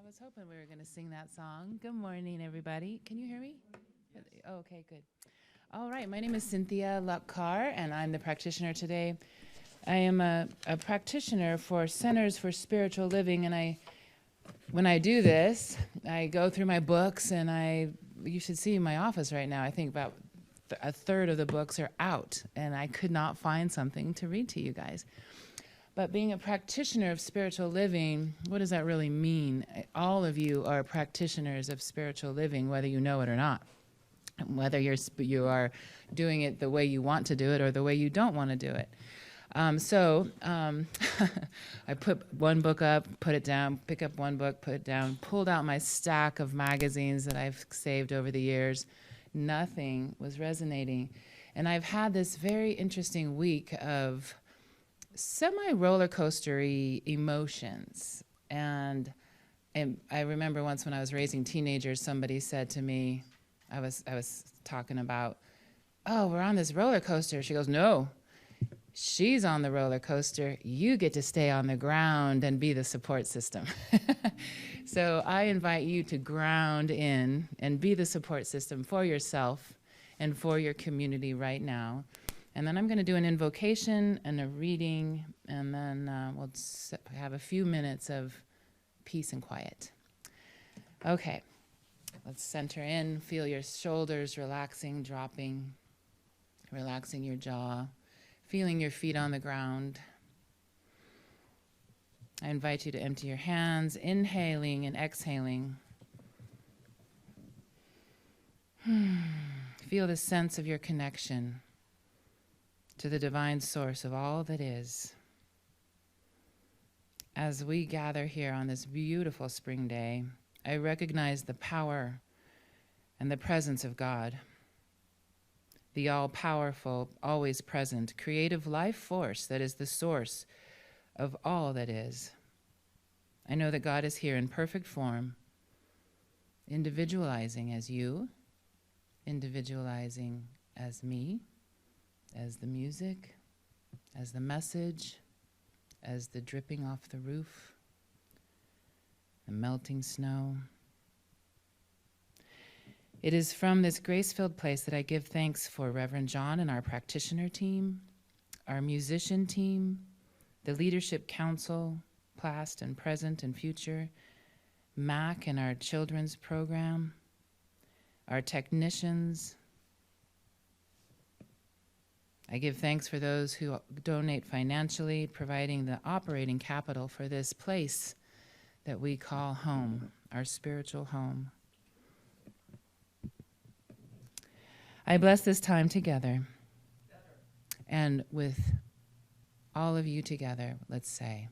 was hoping we were going to sing that song. Good morning, everybody. Can you hear me? Oh, okay, good. All right, my name is Cynthia Luck-Carr, and I'm the practitioner today. I am a practitioner for Centers for Spiritual Living, and when I do this, I go through my books, and you should see my office right now. I think about a third of the books are out, and I could not find something to read to you guys. But being a practitioner of spiritual living, what does that really mean? All of you are practitioners of spiritual living, whether you know it or not. Whether you are doing it the way you want to do it or the way you don't want to do it. I put one book up, put it down, pick up one book, put it down, pulled out my stack of magazines that I've saved over the years. Nothing was resonating. And I've had this very interesting week of semi-roller coastery emotions. And I remember once when I was raising teenagers, somebody said to me, I was talking about, oh, we're on this roller coaster. She goes, no, she's on the roller coaster. You get to stay on the ground and be the support system. So I invite you to ground in and be the support system for yourself and for your community right now. And then I'm going to do an invocation and a reading, and then we'll have a few minutes of peace and quiet. Okay, let's center in. Feel your shoulders relaxing, dropping, relaxing your jaw, feeling your feet on the ground. I invite you to empty your hands, inhaling and exhaling. Feel the sense of your connection to the divine source of all that is. As we gather here on this beautiful spring day, I recognize the power and the presence of God, the all-powerful, always present, creative life force that is the source of all that is. I know that God is here in perfect form, individualizing as you, individualizing as me, as the music, as the message, as the dripping off the roof, the melting snow. It is from this grace-filled place that I give thanks for Reverend John and our practitioner team, our musician team, the leadership council, past and present and future, MAC and our children's program, our technicians. I give thanks for those who donate financially, providing the operating capital for this place that we call home, our spiritual home. I bless this time together, and with all of you together, let's say,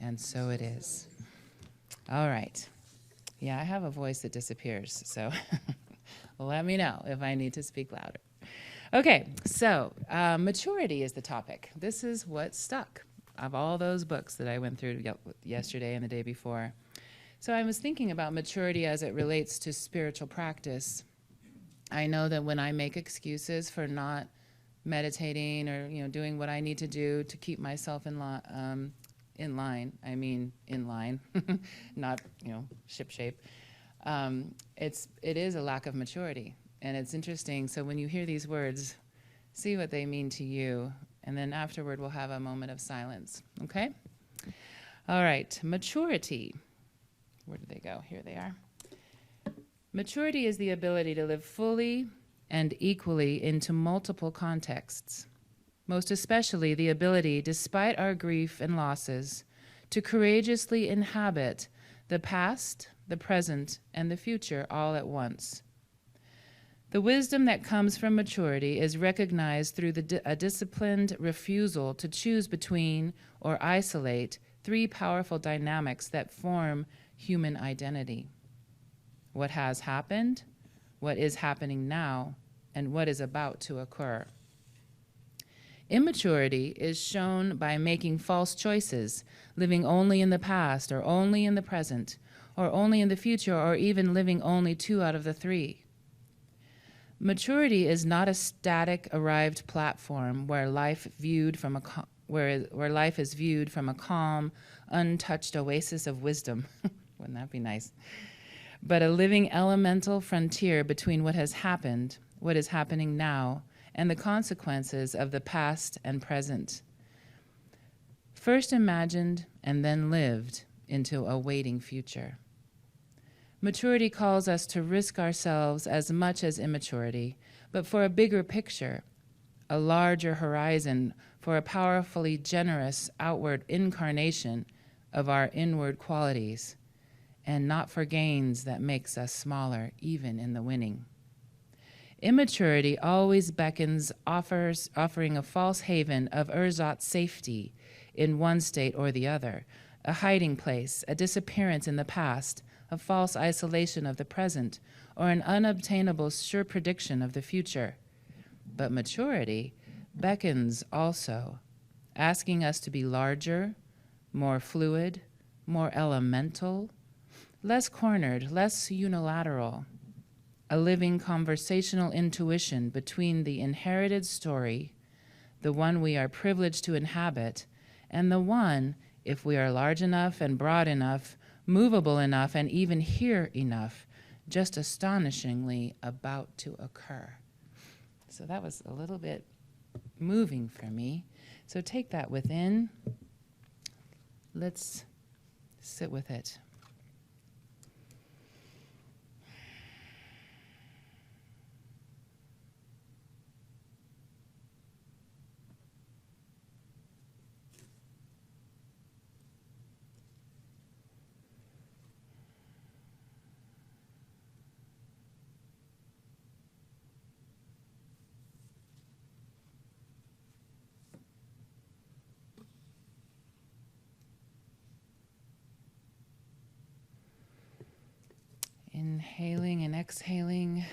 and so it is. All right. Yeah, I have a voice that disappears, so let me know if I need to speak louder. Okay, so maturity is the topic. This is what stuck of all those books that I went through yesterday and the day before. So I was thinking about maturity as it relates to spiritual practice. I know that when I make excuses for not meditating or doing what I need to do to keep myself in line, not ship shape. It is a lack of maturity. And it's interesting, so when you hear these words, see what they mean to you, and then afterward we'll have a moment of silence, okay? All right, maturity. Where did they go? Here they are. Maturity is the ability to live fully and equally into multiple contexts, most especially the ability, despite our grief and losses, to courageously inhabit the past, the present, and the future all at once. The wisdom that comes from maturity is recognized through a disciplined refusal to choose between or isolate three powerful dynamics that form human identity: what has happened, what is happening now, and what is about to occur. Immaturity is shown by making false choices, living only in the past or only in the present, or only in the future, or even living only two out of the three. Maturity is not a static, arrived platform where life is viewed from a calm, untouched oasis of wisdom. Wouldn't that be nice? But a living elemental frontier between what has happened, what is happening now, and the consequences of the past and present. First imagined and then lived into a waiting future. Maturity calls us to risk ourselves as much as immaturity, but for a bigger picture, a larger horizon, for a powerfully generous outward incarnation of our inward qualities, and not for gains that makes us smaller, even in the winning. Immaturity always beckons, offering a false haven of ersatz safety in one state or the other, a hiding place, a disappearance in the past, a false isolation of the present, or an unobtainable sure prediction of the future. But maturity beckons also, asking us to be larger, more fluid, more elemental, less cornered, less unilateral, a living conversational intuition between the inherited story, the one we are privileged to inhabit, and the one, if we are large enough and broad enough, movable enough, and even here enough, just astonishingly about to occur. So that was a little bit moving for me. So take that within. Let's sit with it. Inhaling and exhaling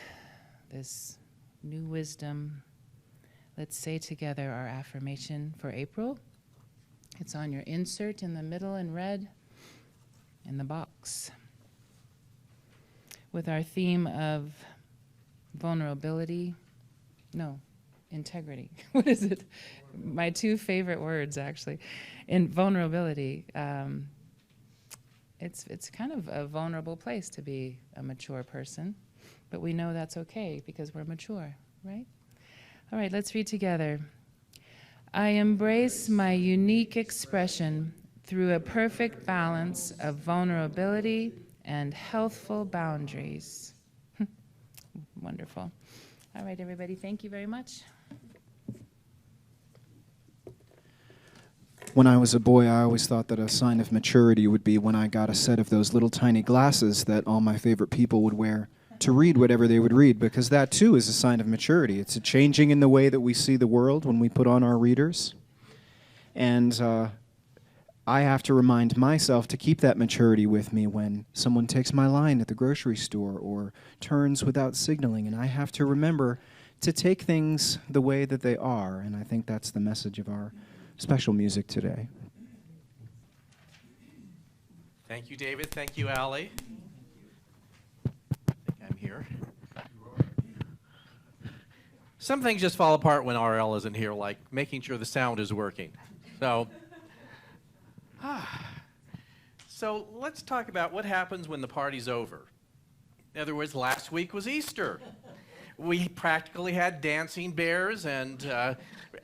this new wisdom. Let's say together our affirmation for April. It's on your insert in the middle in red in the box. With our theme of integrity. What is it? My two favorite words, actually. In vulnerability. It's kind of a vulnerable place to be a mature person, but we know that's okay because we're mature, right? All right, let's read together. I embrace my unique expression through a perfect balance of vulnerability and healthful boundaries. Wonderful. All right, everybody, thank you very much. When I was a boy, I always thought that a sign of maturity would be when I got a set of those little tiny glasses that all my favorite people would wear to read whatever they would read, because that too is a sign of maturity. It's a changing in the way that we see the world when we put on our readers. And I have to remind myself to keep that maturity with me when someone takes my line at the grocery store or turns without signaling, and I have to remember to take things the way that they are, and I think that's the message of our special music today. Thank you, David. Thank you, Allie. I think I'm here. Some things just fall apart when RL isn't here, like making sure the sound is working. So let's talk about what happens when the party's over. In other words, last week was Easter. We practically had dancing bears and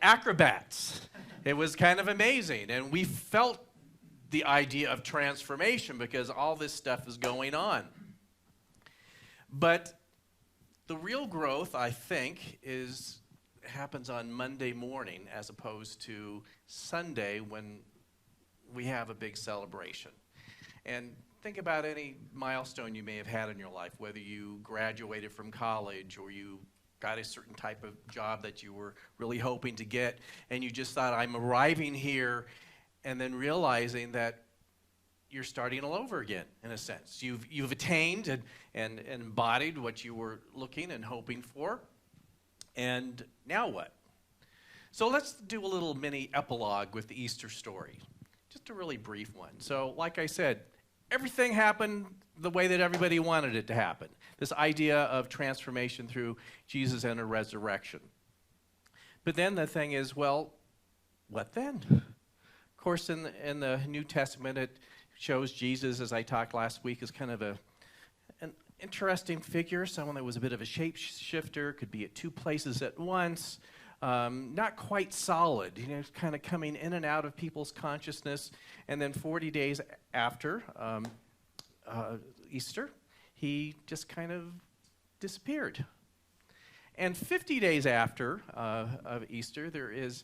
acrobats. It was kind of amazing, and we felt the idea of transformation because all this stuff is going on. But the real growth, I think, happens on Monday morning as opposed to Sunday when we have a big celebration. And think about any milestone you may have had in your life, whether you graduated from college or you got a certain type of job that you were really hoping to get, and you just thought, I'm arriving here, and then realizing that you're starting all over again, in a sense. You've attained and embodied what you were looking and hoping for, and now what? So let's do a little mini epilogue with the Easter story, just a really brief one. So like I said, everything happened the way that everybody wanted it to happen. This idea of transformation through Jesus and a resurrection. But then the thing is, well, what then? Of course, in the New Testament, it shows Jesus, as I talked last week, as kind of an interesting figure, someone that was a bit of a shapeshifter, could be at two places at once, not quite solid, kind of coming in and out of people's consciousness. And then 40 days after Easter, he just kind of disappeared. And 50 days after of Easter, there is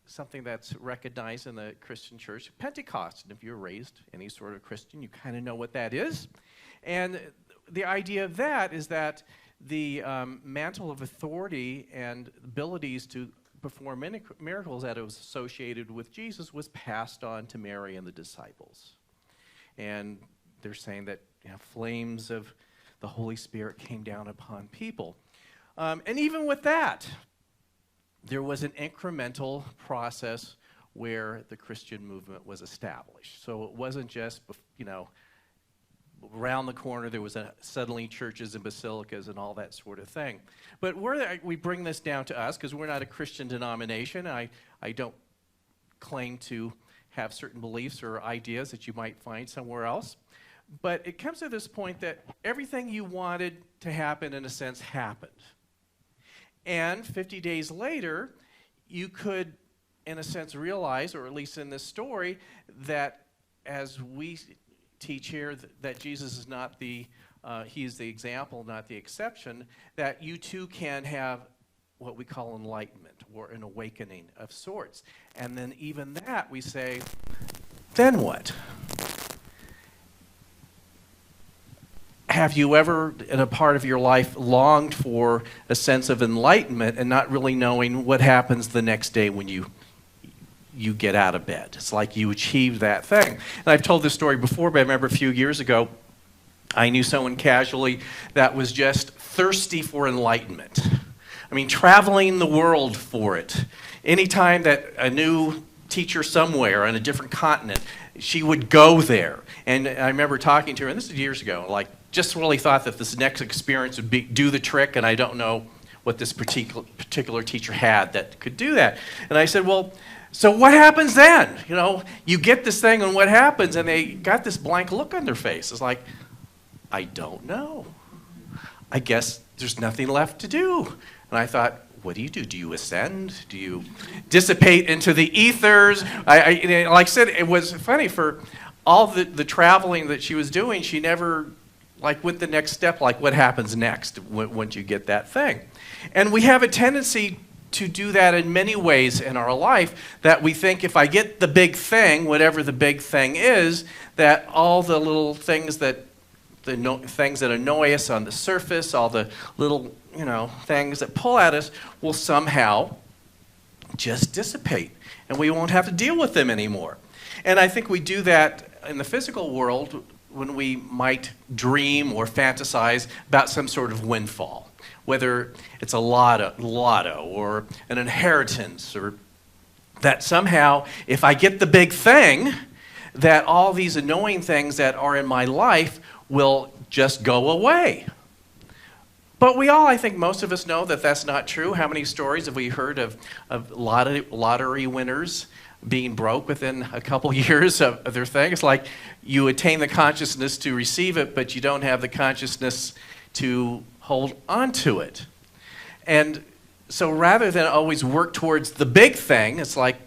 something that's recognized in the Christian church, Pentecost. And if you're raised any sort of Christian, you kind of know what that is. And the idea of that is that the mantle of authority and abilities to perform miracles that was associated with Jesus was passed on to Mary and the disciples. And they're saying that flames of the Holy Spirit came down upon people. And even with that, there was an incremental process where the Christian movement was established. So it wasn't just, around the corner there was suddenly churches and basilicas and all that sort of thing. But we bring this down to us, because we're not a Christian denomination. I don't claim to have certain beliefs or ideas that you might find somewhere else. But it comes to this point that everything you wanted to happen, in a sense, happened. And 50 days later, you could, in a sense, realize, or at least in this story, that as we teach here, that Jesus is not he is the example, not the exception, that you too can have what we call enlightenment, or an awakening of sorts. And then even that, we say, then what? Have you ever, in a part of your life, longed for a sense of enlightenment and not really knowing what happens the next day when you get out of bed? It's like you achieved that thing. And I've told this story before, but I remember a few years ago, I knew someone casually that was just thirsty for enlightenment. I mean, traveling the world for it. Anytime that a new teacher somewhere on a different continent, she would go there. And I remember talking to her, and this is years ago, just really thought that this next experience would do the trick, and I don't know what this particular teacher had that could do that. And I said, well, so what happens then? You get this thing, and what happens? And they got this blank look on their face. It's like, I don't know. I guess there's nothing left to do. And I thought, what do? Do you ascend? Do you dissipate into the ethers? Like I said, it was funny, for all the traveling that she was doing, she never went the next step, what happens next once you get that thing. And we have a tendency to do that in many ways in our life, that we think if I get the big thing, whatever the big thing is, that all the little things that things that annoy us on the surface, all the little things that pull at us, will somehow just dissipate, and we won't have to deal with them anymore. And I think we do that in the physical world when we might dream or fantasize about some sort of windfall, whether it's a lotto or an inheritance, or that somehow if I get the big thing, that all these annoying things that are in my life will just go away. But I think most of us know that that's not true. How many stories have we heard of lottery winners being broke within a couple years of their thing? It's like you attain the consciousness to receive it, but you don't have the consciousness to hold on to it. And so rather than always work towards the big thing, it's like,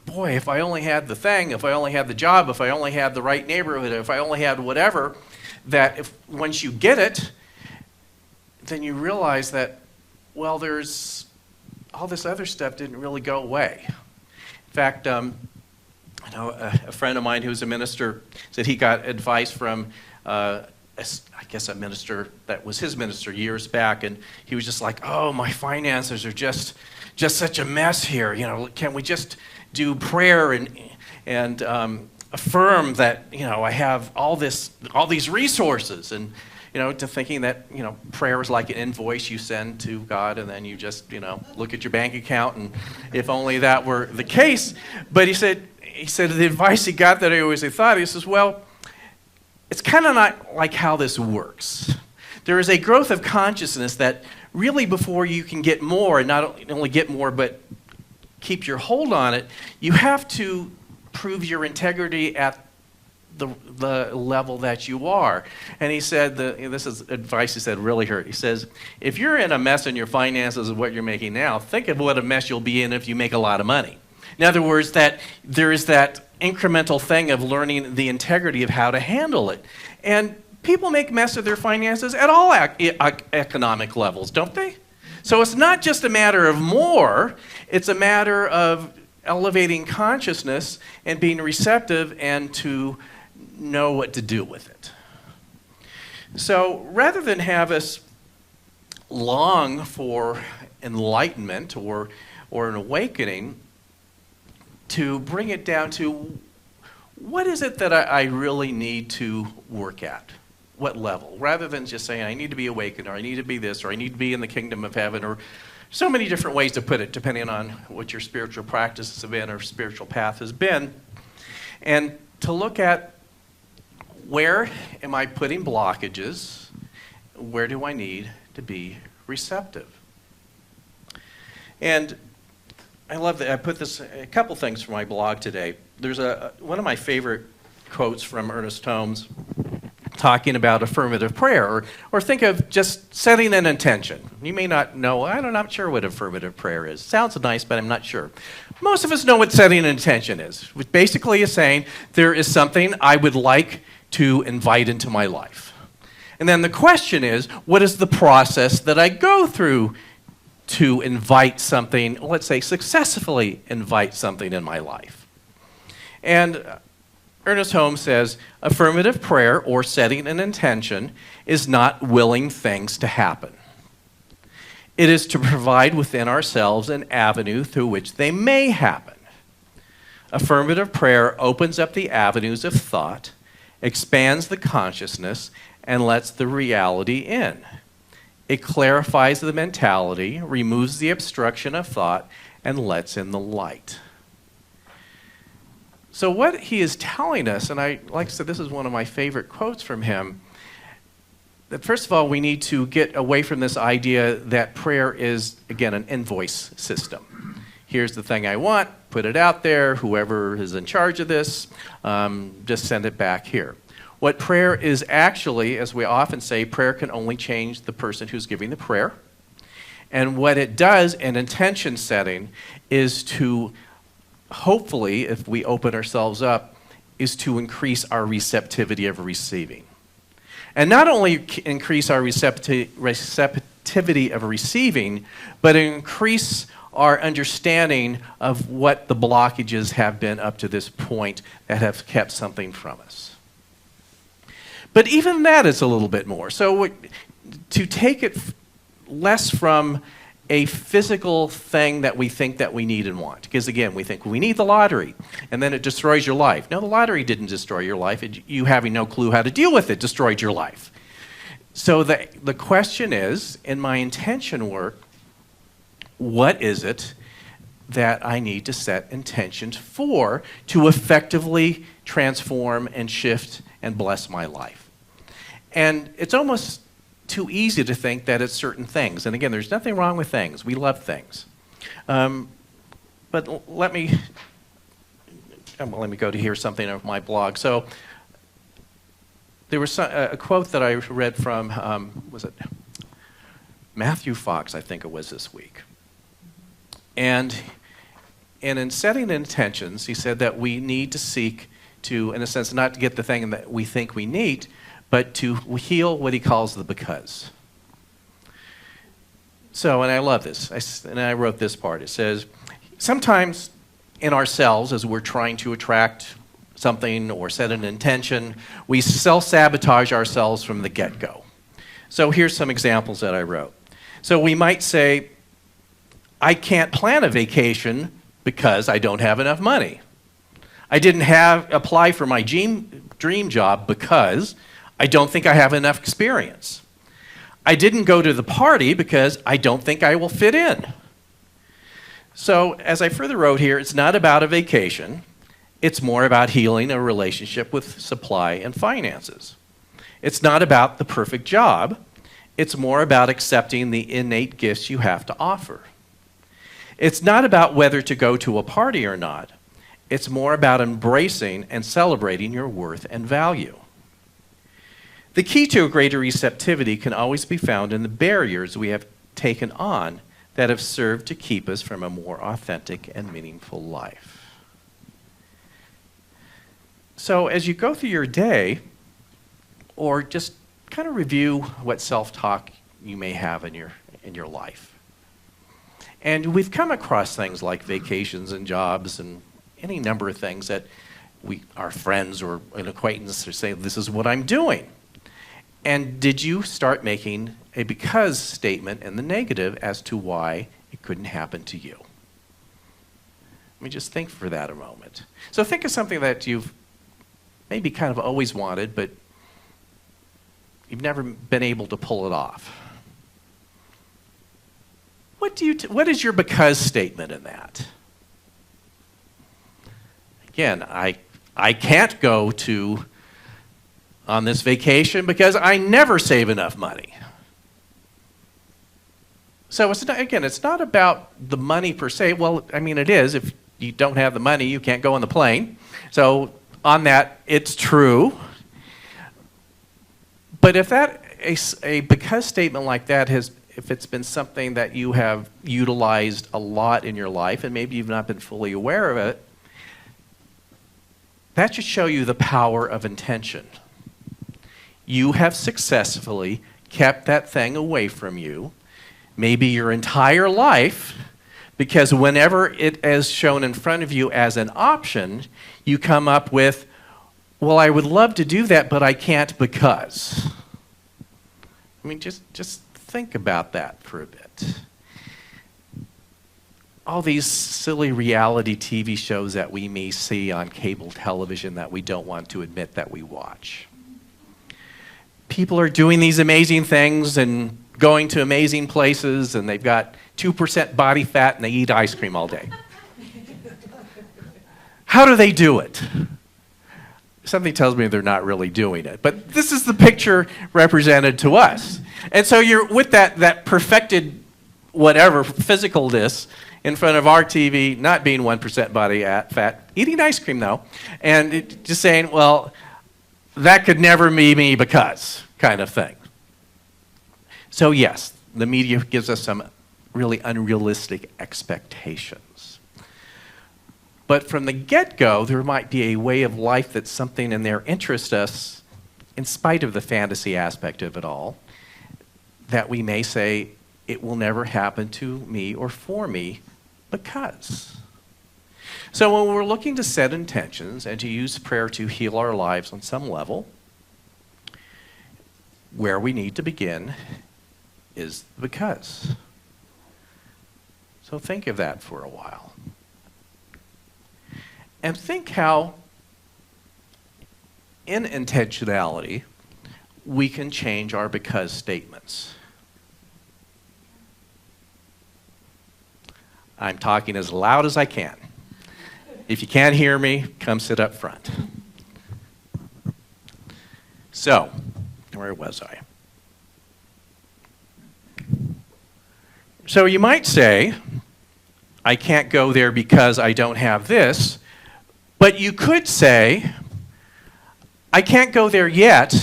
boy, if I only had the thing, if I only had the job, if I only had the right neighborhood, if I only had whatever, that once you get it, then you realize that, well, there's all this other stuff didn't really go away. In fact, a friend of mine who's a minister said he got advice from, a minister that was his minister years back, and he was just like, oh, my finances are just such a mess here. Can we just do prayer and affirm that I have all these resources, and to thinking that prayer is like an invoice you send to God, and then you just look at your bank account, and if only that were the case. But he said the advice he got that I always thought, he says, well, it's kind of not like how this works. There is a growth of consciousness that really, before you can get more, and not only get more but keep your hold on it, you have to prove your integrity at the level that you are. And he said, this is advice he said really hurt. He says, if you're in a mess in your finances of what you're making now, think of what a mess you'll be in if you make a lot of money. In other words, that there is that incremental thing of learning the integrity of how to handle it. And people make mess of their finances at all economic levels, don't they? So it's not just a matter of more, it's a matter of elevating consciousness and being receptive and to know what to do with it. So rather than have us long for enlightenment or an awakening, to bring it down to what is it that I really need to work at? What level? Rather than just saying I need to be awakened or I need to be this or I need to be in the kingdom of heaven or so many different ways to put it depending on what your spiritual practices have been or spiritual path has been. And to look at where am I putting blockages? Where do I need to be receptive? And I love that I put this, a couple things from my blog today. There's one of my favorite quotes from Ernest Holmes talking about affirmative prayer, or think of just setting an intention. You may not know, I'm not sure what affirmative prayer is. Sounds nice, but I'm not sure. Most of us know what setting an intention is, which basically is saying there is something I would like to invite into my life. And then the question is, what is the process that I go through to invite something, let's say successfully invite something in my life? And Ernest Holmes says, affirmative prayer or setting an intention is not willing things to happen. It is to provide within ourselves an avenue through which they may happen. Affirmative prayer opens up the avenues of thought, expands the consciousness, and lets the reality in. It clarifies the mentality, removes the obstruction of thought, and lets in the light. So what he is telling us, and like I said, this is one of my favorite quotes from him, that first of all, we need to get away from this idea that prayer is, again, an invoice system. Here's the thing I want, put it out there, whoever is in charge of this, just send it back here. What prayer is actually, as we often say, prayer can only change the person who's giving the prayer. And what it does in intention setting is to, hopefully, if we open ourselves up, is to increase our receptivity of receiving. And not only increase our receptivity of receiving, but increase our understanding of what the blockages have been up to this point that have kept something from us. But even that is a little bit more. So to take it less from a physical thing that we think that we need and want. Because again, we think we need the lottery, and then it destroys your life. No, the lottery didn't destroy your life. You having no clue how to deal with it destroyed your life. So the question is, in my intention work, what is it that I need to set intentions for to effectively transform and shift and bless my life? And it's almost too easy to think that it's certain things. And again, there's nothing wrong with things. We love things. But let me go to hear something of my blog. So there was a quote that I read from, was it Matthew Fox, I think it was this week. And in setting intentions, he said that we need to seek to, in a sense, not to get the thing that we think we need, but to heal what he calls the because. So, and I love this, and I wrote this part. It says, sometimes in ourselves, as we're trying to attract something or set an intention, we self-sabotage ourselves from the get-go. So here's some examples that I wrote. So we might say, I can't plan a vacation because I don't have enough money. I didn't apply for my dream job because I don't think I have enough experience. I didn't go to the party because I don't think I will fit in. So as I further wrote here, it's not about a vacation. It's more about healing a relationship with supply and finances. It's not about the perfect job. It's more about accepting the innate gifts you have to offer. It's not about whether to go to a party or not. It's more about embracing and celebrating your worth and value. The key to a greater receptivity can always be found in the barriers we have taken on that have served to keep us from a more authentic and meaningful life. So as you go through your day, or just kind of review what self-talk you may have in your life. And we've come across things like vacations and jobs and any number of things that our friends or an acquaintance are saying, this is what I'm doing. And did you start making a because statement in the negative as to why it couldn't happen to you? Let me just think for that a moment. So think of something that you've maybe kind of always wanted, but you've never been able to pull it off. What is your because statement in that? Again, I can't go on this vacation because I never save enough money. So it's not about the money per se. Well, I mean, it is. If you don't have the money, you can't go on the plane. So on that, it's true. But if a because statement like that if it's been something that you have utilized a lot in your life, and maybe you've not been fully aware of it, that should show you the power of intention. You have successfully kept that thing away from you, maybe your entire life, because whenever it is shown in front of you as an option, you come up with, well, I would love to do that, but I can't because. I mean, just think about that for a bit. All these silly reality TV shows that we may see on cable television that we don't want to admit that we watch. People are doing these amazing things and going to amazing places, and they've got 2% body fat and they eat ice cream all day. How do they do it? Something tells me they're not really doing it. But this is the picture represented to us. And so you're with that perfected whatever, physicalness, in front of our TV, not being 1% body fat, eating ice cream though, and just saying, well, that could never be me because, kind of thing. So yes, the media gives us some really unrealistic expectations. But from the get-go, there might be a way of life that's something in there interests us, in spite of the fantasy aspect of it all, that we may say, it will never happen to me or for me because. So when we're looking to set intentions and to use prayer to heal our lives on some level, where we need to begin is because. So think of that for a while. And think how, in intentionality, we can change our because statements. I'm talking as loud as I can. If you can't hear me, come sit up front. So, where was I? So you might say, I can't go there because I don't have this, but you could say, I can't go there yet,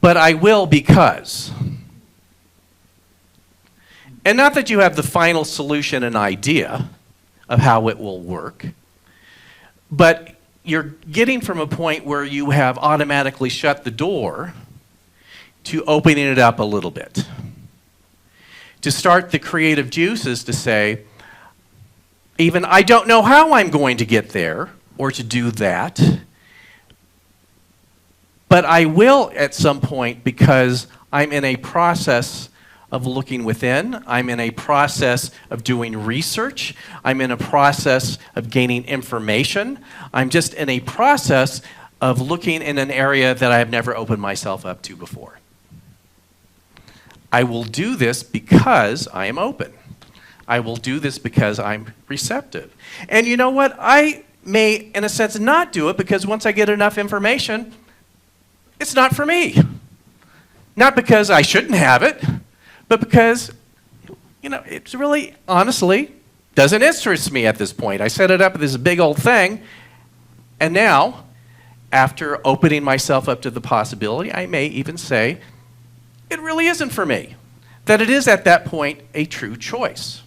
but I will because. And not that you have the final solution and idea of how it will work, but you're getting from a point where you have automatically shut the door to opening it up a little bit. To start the creative juices to say, even I don't know how I'm going to get there or to do that, but I will at some point because I'm in a process of looking within. I'm in a process of doing research. I'm in a process of gaining information. I'm just in a process of looking in an area that I have never opened myself up to before. I will do this because I am open. I will do this because I'm receptive. And you know what? I may, in a sense, not do it because once I get enough information, it's not for me. Not because I shouldn't have it, but because, it's really, honestly, Doesn't interest me at this point. I set it up as this big old thing, and now, after opening myself up to the possibility, I may even say, it really isn't for me. That it is at that point a true choice.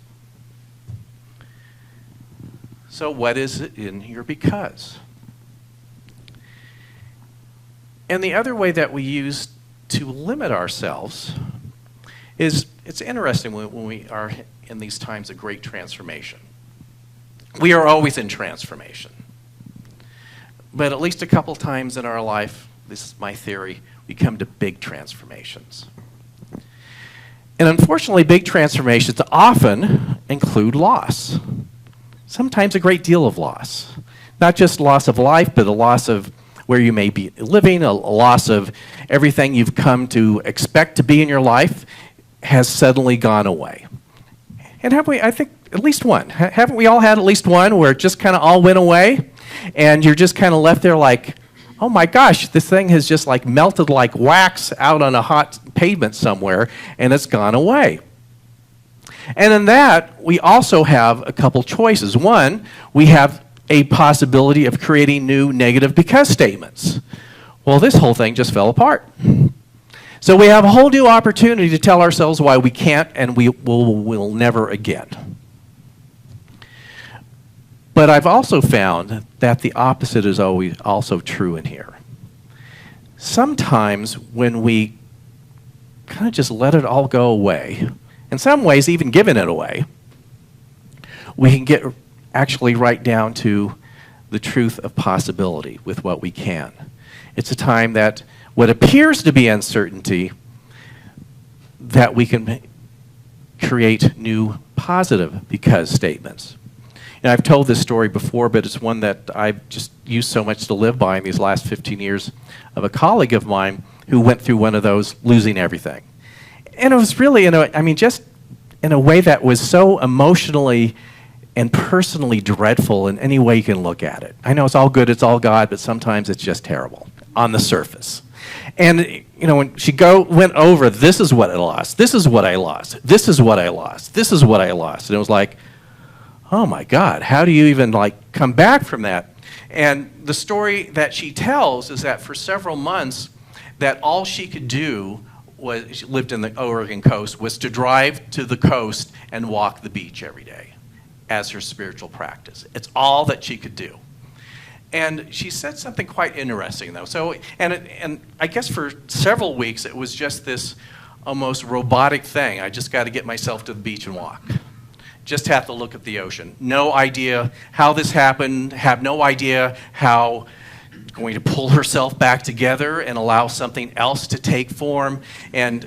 So what is it in your because? And the other way that we use to limit ourselves is, it's interesting when we are in these times of great transformation. We are always in transformation. But at least a couple times in our life, this is my theory, we come to big transformations. And unfortunately, big transformations often include loss. Sometimes a great deal of loss. Not just loss of life, but a loss of where you may be living, a loss of everything you've come to expect to be in your life has suddenly gone away. And have we, I think, at least one. Haven't we all had at least one where it just kind of all went away? And you're just kind of left there like, oh my gosh, this thing has just like melted like wax out on a hot pavement somewhere, and it's gone away. And in that, we also have a couple choices. One, we have a possibility of creating new negative because statements. Well, this whole thing just fell apart. So we have a whole new opportunity to tell ourselves why we can't and we will never again. But I've also found that the opposite is always also true in here. Sometimes when we kind of just let it all go away, in some ways even giving it away, we can get actually right down to the truth of possibility with what we can. It's a time that what appears to be uncertainty, that we can create new positive because statements. And I've told this story before, but it's one that I've just used so much to live by in these last 15 years of a colleague of mine who went through one of those losing everything. And it was really, just in a way that was so emotionally and personally dreadful in any way you can look at it. I know it's all good, it's all God, but sometimes it's just terrible on the surface. And when she went over, this is what I lost, this is what I lost, this is what I lost, this is what I lost. And it was like, oh my God, how do you even come back from that? And the story that she tells is that for several months, that all she could do was, she lived in the Oregon coast, was to drive to the coast and walk the beach every day as her spiritual practice. It's all that she could do. And she said something quite interesting, though. So, and I guess for several weeks, it was just this almost robotic thing. I just got to get myself to the beach and walk. Just have to look at the ocean. No idea how this happened, have no idea how going to pull herself back together and allow something else to take form, and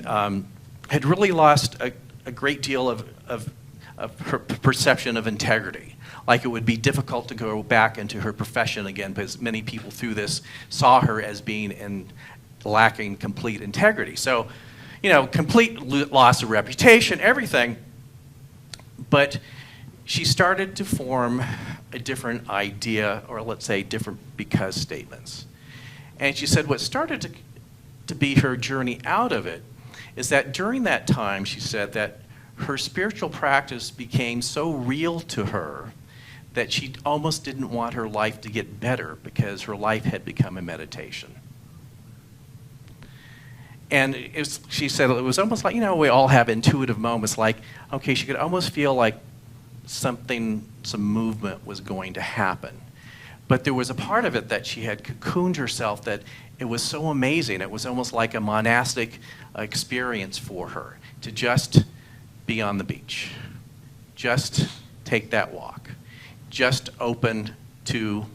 had really lost a great deal of her perception of integrity. Like it would be difficult to go back into her profession again because many people through this saw her as being lacking complete integrity. So, complete loss of reputation, everything. But she started to form a different idea, or let's say different because statements. And she said what started to be her journey out of it is that during that time, she said that her spiritual practice became so real to her that she almost didn't want her life to get better because her life had become a meditation. And she said it was almost like, we all have intuitive moments like, okay, she could almost feel like some movement was going to happen. But there was a part of it that she had cocooned herself that it was so amazing. It was almost like a monastic experience for her to just be on the beach, just take that walk, just open to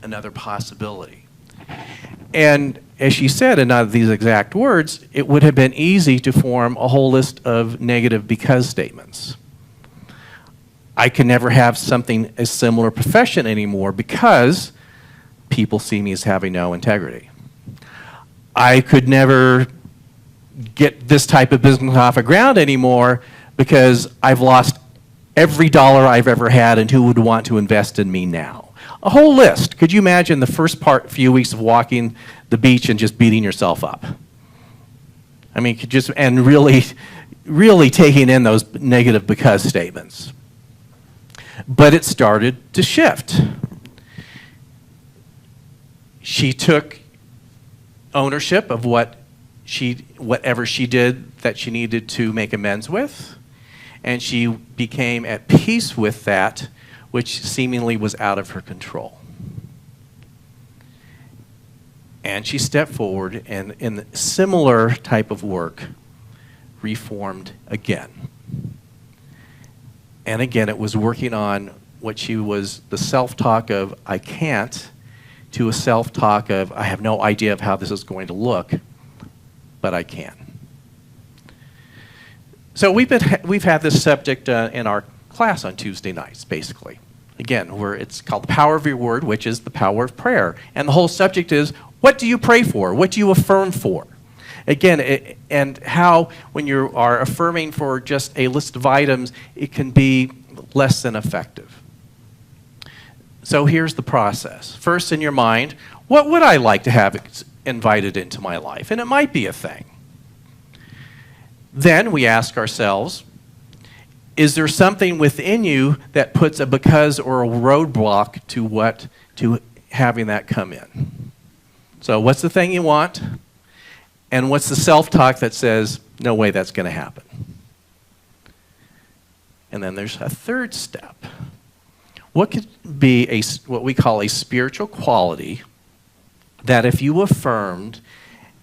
another possibility. And as she said in not these exact words, it would have been easy to form a whole list of negative because statements. I can never have a similar profession anymore because people see me as having no integrity. I could never get this type of business off the ground anymore because I've lost every dollar I've ever had, and who would want to invest in me now? A whole list. Could you imagine the first few weeks of walking the beach and just beating yourself up? And really, really taking in those negative because statements. But it started to shift. She took ownership of whatever she did that she needed to make amends with, and she became at peace with that which seemingly was out of her control. And she stepped forward and in a similar type of work reformed again. And again, it was working on what she was, the self-talk of, I can't, to a self-talk of, I have no idea of how this is going to look, but I can. So we've had this subject in our class on Tuesday nights, basically. Again, where it's called the power of your word, which is the power of prayer. And the whole subject is, what do you pray for? What do you affirm for? Again, and how when you are affirming for just a list of items, it can be less than effective. So here's the process. First, in your mind, what would I like to have invited into my life? And it might be a thing. Then we ask ourselves, is there something within you that puts a because or a roadblock to having that come in? So what's the thing you want? And what's the self-talk that says, no way that's going to happen? And then there's a third step. What could be what we call a spiritual quality that if you affirmed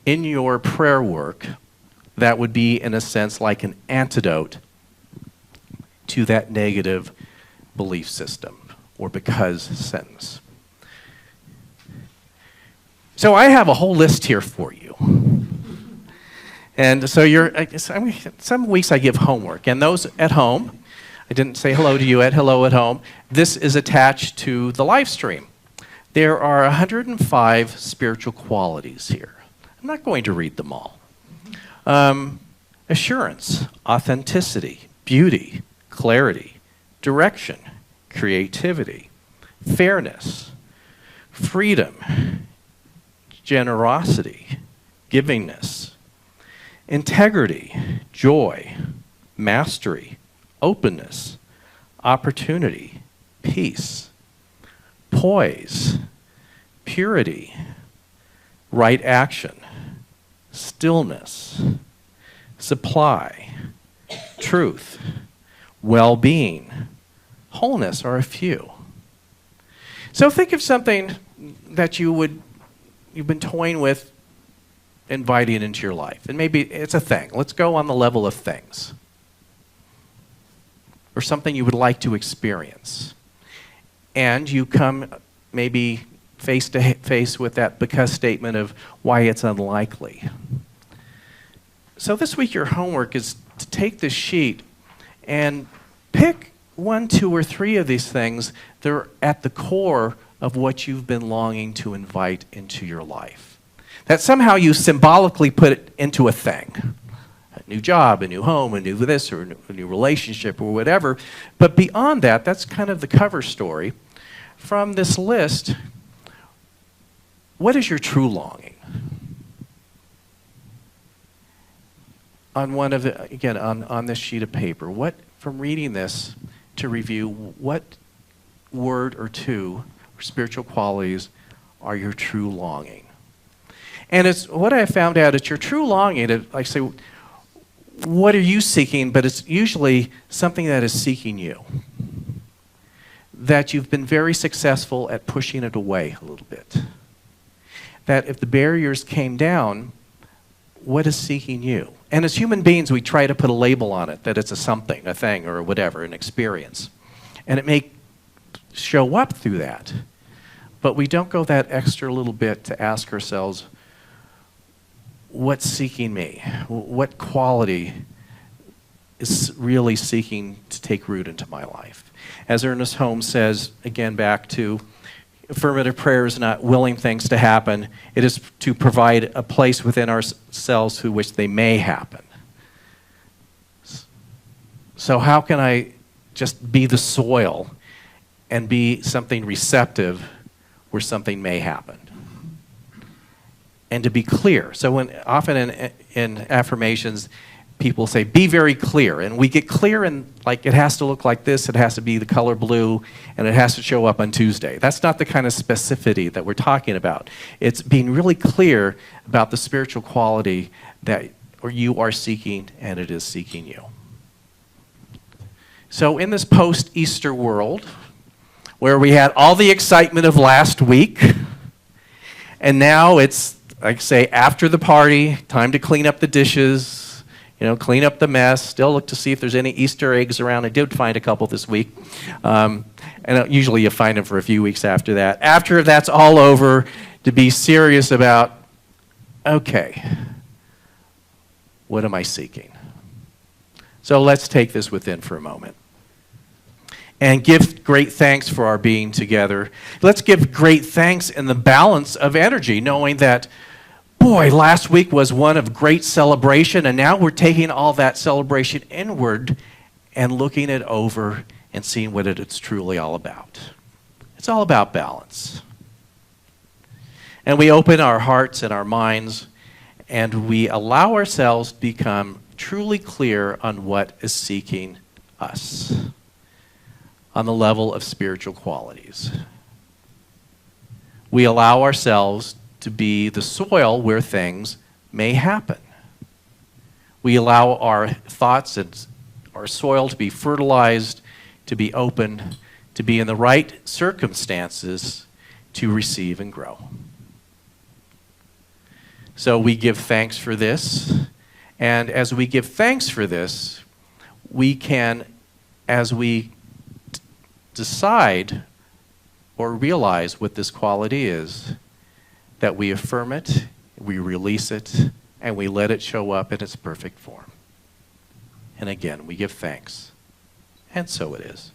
in your prayer work, that would be, in a sense, like an antidote to that negative belief system or because sentence. So I have a whole list here for you. And so some weeks I give homework, and those at home, I didn't say hello to you at Hello at Home. This is attached to the live stream. There are 105 spiritual qualities here. I'm not going to read them all. Assurance, authenticity, beauty, clarity, direction, creativity, fairness, freedom, generosity, givingness, integrity, joy, mastery, openness, opportunity, peace, poise, purity, right action, stillness, supply, truth, well-being, wholeness are a few. So think of something that you've been toying with inviting into your life. And maybe it's a thing. Let's go on the level of things. Or something you would like to experience. And you come maybe face to face with that because statement of why it's unlikely. So this week your homework is to take this sheet and pick 1, 2, or 3 of these things that are at the core of what you've been longing to invite into your life. That somehow you symbolically put it into a thing. A new job, a new home, a new this, or a new relationship, or whatever. But beyond that, that's kind of the cover story. From this list, what is your true longing? On one of the, again, on this sheet of paper, what, from reading this to review, what word or two, or spiritual qualities, are your true longing? And it's what I found out, it's your true longing, I say, what are you seeking? But it's usually something that is seeking you. That you've been very successful at pushing it away a little bit. That if the barriers came down, what is seeking you? And as human beings, we try to put a label on it, that it's a something, a thing, or whatever, an experience. And it may show up through that. But we don't go that extra little bit to ask ourselves, what's seeking me? What quality is really seeking to take root into my life? As Ernest Holmes says, again back to affirmative prayer is not willing things to happen. It is to provide a place within ourselves through which they may happen. So how can I just be the soil and be something receptive where something may happen? And to be clear. So often in affirmations, people say, be very clear. And we get clear in, like, it has to look like this, it has to be the color blue, and it has to show up on Tuesday. That's not the kind of specificity that we're talking about. It's being really clear about the spiritual quality that you are seeking, and it is seeking you. So in this post-Easter world, where we had all the excitement of last week, and now it's, like I say, after the party, time to clean up the dishes, clean up the mess, still look to see if there's any Easter eggs around. I did find a couple this week. And usually you find them for a few weeks after that. After that's all over, to be serious about, okay, what am I seeking? So let's take this within for a moment. And give great thanks for our being together. Let's give great thanks in the balance of energy, knowing that, boy, last week was one of great celebration, and now we're taking all that celebration inward and looking it over and seeing what it's truly all about. It's all about balance. And we open our hearts and our minds, and we allow ourselves to become truly clear on what is seeking us on the level of spiritual qualities. We allow ourselves to be the soil where things may happen. We allow our thoughts and our soil to be fertilized, to be open, to be in the right circumstances to receive and grow. So we give thanks for this, and as we give thanks for this, we can, as we decide or realize what this quality is, that we affirm it, we release it, and we let it show up in its perfect form. And again, we give thanks. And so it is.